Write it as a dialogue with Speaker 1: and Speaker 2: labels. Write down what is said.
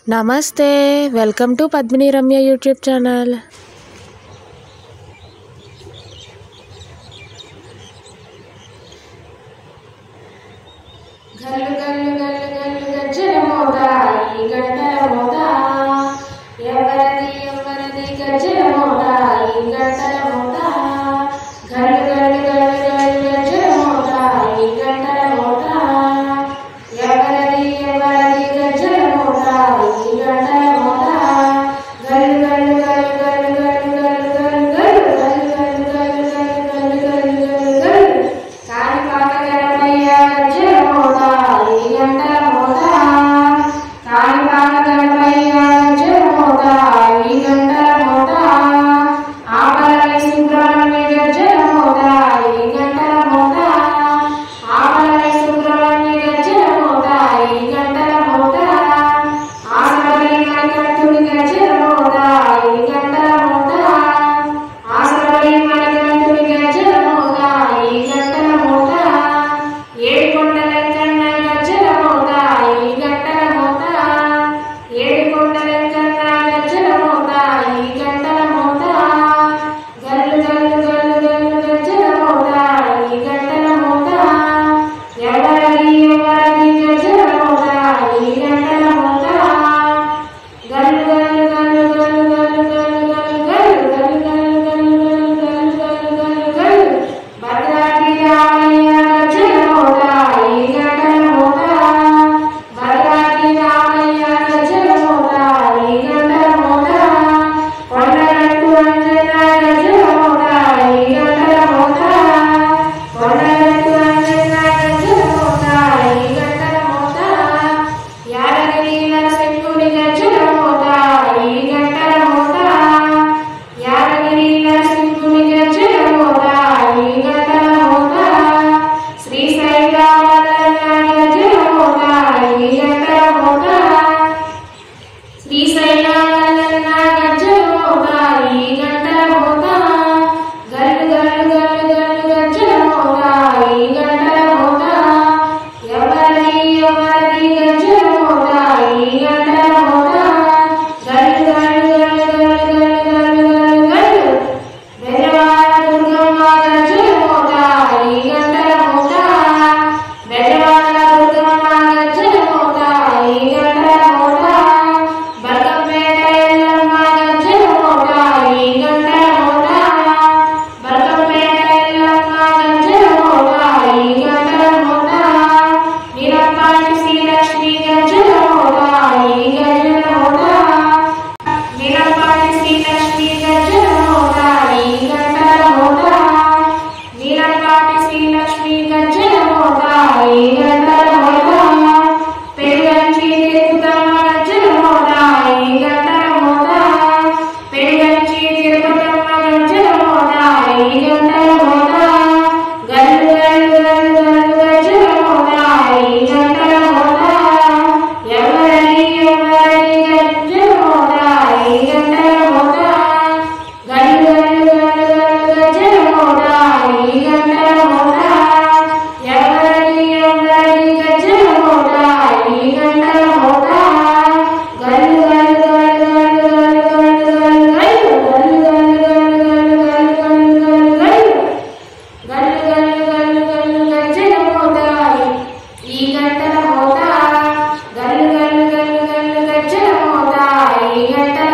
Speaker 1: నమస్తే, welcome to Padmini Ramya YouTube channel.
Speaker 2: గల్లు గల్లు గల్లు గల్లు గజ్జల మోత ఈ గంటల మోత ఎవరది గజ్జల మోత ఈ గంటల మోత గల్లు గల్లు గల్లు గల్లు గజ్జల మోత ఈ గంటల మోత ఎవరది గజ్జల మోత ఈ గంటల మోత గల్లు గల్లు గల్లు గల్లు గల్లు గల్లు గల్లు గల్లు గల్లు గల్లు గల్లు గల్లు గల్లు గల్లు కాని పాట గణపయ్య గజ్జల మోత ఈ గంటల మోత కాని పాట గణపయ్య గజ్జల మోత ఈ గంటల మోత ఆపలై సుబ్రహ్మణ్య గజ్జల మోత ఈ గంటల మోత ఆపలై సుబ్రహ్మణ్య గజ్జల మోత ఈ గంటల మోత ఆసరవల్లి మణికంఠుని గజ్జల మోత ఈ గంటల మోత ఆసరవల్లి మణికంఠుని గజ్జల మోత ఈ గంటల మోత ఏడుకొండలెంకన్న గజ్జల మోత ఈ గంటల మోత ఏడుకొండలెంకన్న గజ్జల మోత ఈ గంటల మోత గల్లు గల్లు గల్లు గల్లు గజ్జల మోత ఈ గంటల మోత ఎవరది గజ్జల మోత ఈ గంటల మోత గల్లు గల్లు గల్లు గల్లు గల్లు గల్లు గల్లు గల్లు గల్లు గల్లు గల్లు గల్లు గల్లు గల్లు భద్రాద్రి రామయ్య గజ్జల మోత ఈ గంటల మోత భద్రాద్రి రామయ్య గజ్జల మోత ఈ గంటల మోత కొండగట్టు అంజన్న గజ్జల మోత ఈ గంటల మోత కొండగట్టు అంజన్న గజ్జల మోత ఈ గంటల మోత యాదగిరి నరసింహుని గజ్జల మోత ఈ గంటల మోత యాదగిరి నరసింహుని గజ్జల మోత ఈ గంటల మోత శ్రీశైలం గజ్జల మోత ఈ గంటల మోత శ్రీశైలం గజ్జల మోత ఈ గంటల మోత గల్లు గల్లు గల్లు గల్లు గజ్జల మోత ఈ గంటల మోత ఎవరది గజ్జల మోత ఈ గంటల మోత గల్లు గల్లు గల్లు గల్లు గల్లు గల్లు గల్లు బెజవాడ దుర్గమ్మ గజ్జల మోత ఈ గంటల మోత బెజవాడ దుర్గమ్మ గజ్జల మోత ఈ గంటల మోత బల్కంపేట ఎల్లమ్మ గజ్జల మోత ఈ గంటల మోత బల్కంపేట ఎల్లమ్మ గజ్జల మోత ఈ గంటల మోత నిరంపాటి శ్రీలక్ష్మి గజ్జల మోత ఈ గజ్జల మోత నిరంపాటి శ్రీలక్ష్మి గజ్జల మోత ఈ గంటల మోత నిరంపాటి శ్రీలక్ష్మి గజ్జల మోత ఈ గంటల మోత పెరుగంచి తిరుపతమ్మ గజ్జల మోత ఈ గంటల మోత పెరుగంచి తిరుపతమ్మ గజ్జల మోత ఈ గంటల మోత గల్లు గల్లు గల్లు గల్లు గజ్జల మోత ఈ గంటల మోత ఎవరది గజ్జల మోత ఈ గంటల మోత గల్లు గల్లు గల్లు గల్లు గజ్జల మోత ఈ గంటల మోత ఎవరది గజ్జల మోత ఈ గంటల మోత గల్లు గల్లు గల్లు గల్లు గల్లు గల్లు గల్లు గల్లు గల్లు గల్లు గజ్జల మోత ఈ గంటల మోత గల్లు గల్లు గల్లు గల్లు గజ్జల మోత ఈ గంటల